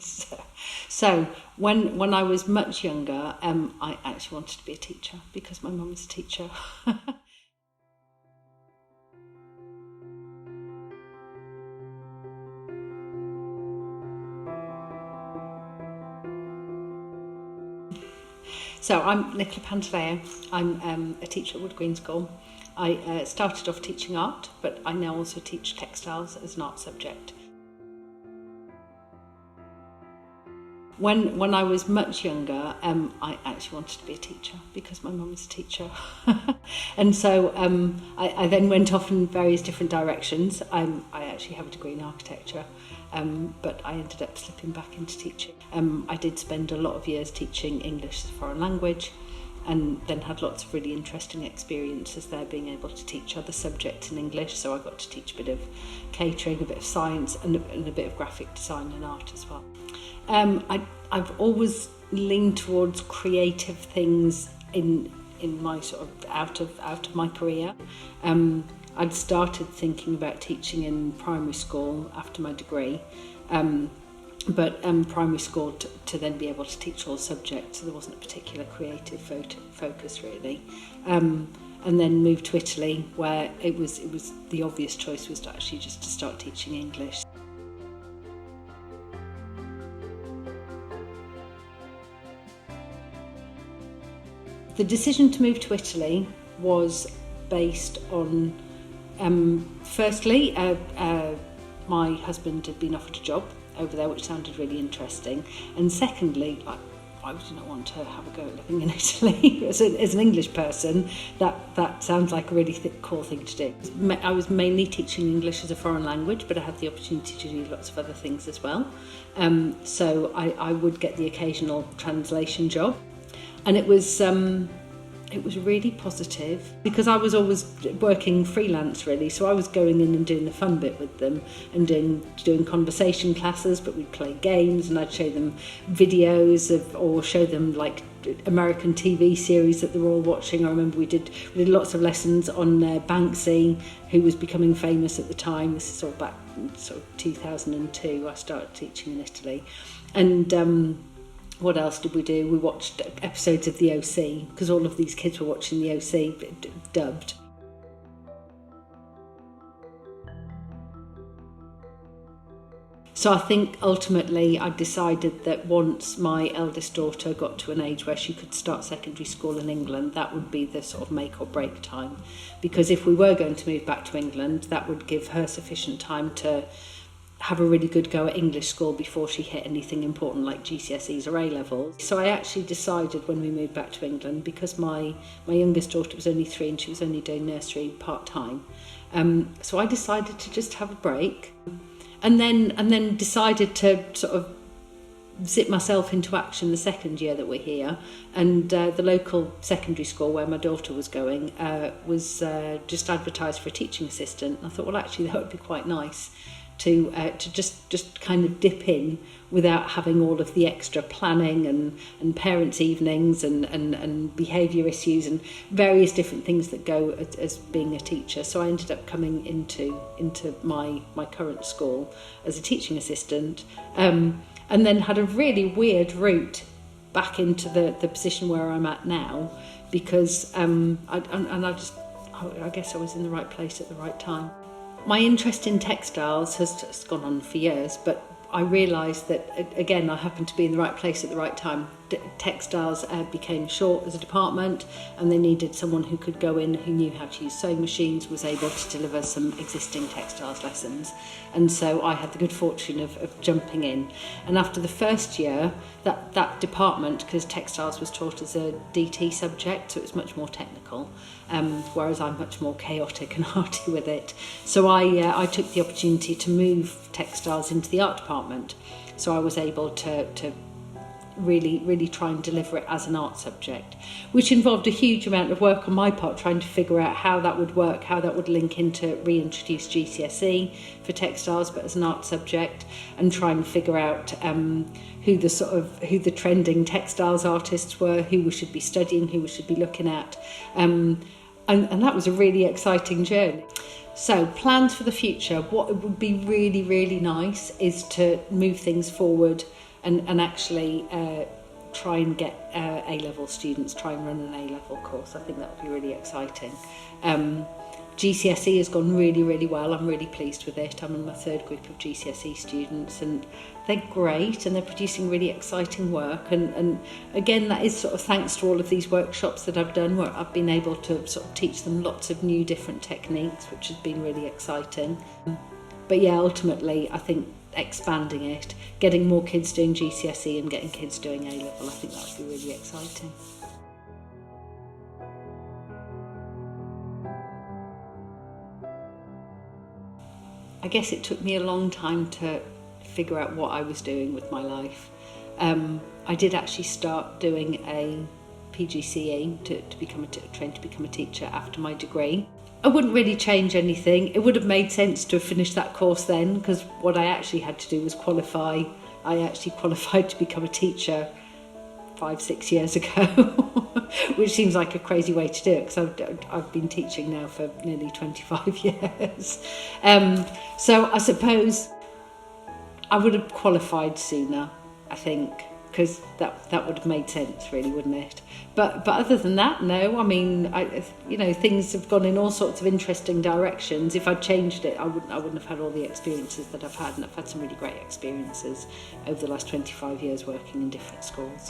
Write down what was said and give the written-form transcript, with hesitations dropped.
So when I was much younger, I actually wanted to be a teacher because my mum was a teacher. So I'm Nicola Pantaleo. I'm a teacher at Wood Green School. I started off teaching art, but I now also teach textiles as an art subject. When I was much younger, I actually wanted to be a teacher because my mum was a teacher. And so I then went off in various different directions. I actually have a degree in architecture, but I ended up slipping back into teaching. I did spend a lot of years teaching English as a foreign language, and then had lots of really interesting experiences there, being able to teach other subjects in English. So I got to teach a bit of catering, a bit of science, and a bit of graphic design and art as well. I've always leaned towards creative things in my sort of out of my career. I'd started thinking about teaching in primary school after my degree, but primary school to then be able to teach all subjects, so there wasn't a particular creative focus really. And then moved to Italy, where it was the obvious choice was to actually just to start teaching English. The decision to move to Italy was based on, firstly, my husband had been offered a job over there, which sounded really interesting, and secondly, I did not want to have a go at living in Italy. as an English person, that sounds like a really cool thing to do. I was mainly teaching English as a foreign language, but I had the opportunity to do lots of other things as well. So I would get the occasional translation job. And it was really positive because I was always working freelance really, so I was going in and doing the fun bit with them and doing conversation classes, but we'd play games and I'd show them videos or show them like American TV series that they were all watching. I remember we did lots of lessons on Banksy, who was becoming famous at the time. This is all back sort of 2002. I started teaching in Italy, and what else did we do? We watched episodes of The OC, because all of these kids were watching The OC dubbed. So I think ultimately I decided that once my eldest daughter got to an age where she could start secondary school in England, that would be the sort of make or break time. Because if we were going to move back to England, that would give her sufficient time to have a really good go at English school before she hit anything important like GCSEs or A-levels. So I actually decided when we moved back to England, because my youngest daughter was only 3 and she was only doing nursery part-time, so I decided to just have a break and then decided to sort of zip myself into action the second year that we're here. And the local secondary school where my daughter was going was just advertised for a teaching assistant, and I thought, well, actually that would be quite nice to just kind of dip in without having all of the extra planning and parents' evenings and behaviour issues and various different things that go as being a teacher. So I ended up coming into my current school as a teaching assistant, and then had a really weird route back into the position where I'm at now, because I guess I was in the right place at the right time. My interest in textiles has gone on for years, but I realised that, again, I happened to be in the right place at the right time. Textiles became short as a department, and they needed someone who could go in, who knew how to use sewing machines, was able to deliver some existing textiles lessons. And so I had the good fortune of jumping in. And after the first year, that department, because textiles was taught as a DT subject, so it was much more technical, whereas I'm much more chaotic and arty with it. So I took the opportunity to move textiles into the art department. So I was able to really try and deliver it as an art subject, which involved a huge amount of work on my part, trying to figure out how that would work, how that would link into reintroduced GCSE for textiles, but as an art subject, and try and figure out who the trending textiles artists were, who we should be studying, who we should be looking at, and that was a really exciting journey. So plans for the future, what would be really, really nice is to move things forward and actually try and get A-level students, try and run an A-level course. I think that would be really exciting. GCSE has gone really, really well. I'm really pleased with it. I'm in my third group of GCSE students, and they're great, and they're producing really exciting work. And again, that is sort of thanks to all of these workshops that I've done, where I've been able to sort of teach them lots of new different techniques, which has been really exciting. But yeah, ultimately, I think expanding it, getting more kids doing GCSE and getting kids doing A-level, I think that would be really exciting. I guess it took me a long time to figure out what I was doing with my life. I did actually start doing a PGCE to train to become a teacher after my degree. I wouldn't really change anything. It would have made sense to have finished that course then, because what I actually had to do was qualify. I actually qualified to become a teacher 5-6 years ago, which seems like a crazy way to do it, because I've been teaching now for nearly 25 years. So I suppose I would have qualified sooner, I think, because that would have made sense, really, wouldn't it? But other than that, no. I mean, things have gone in all sorts of interesting directions. If I'd changed it, I wouldn't have had all the experiences that I've had, and I've had some really great experiences over the last 25 years working in different schools.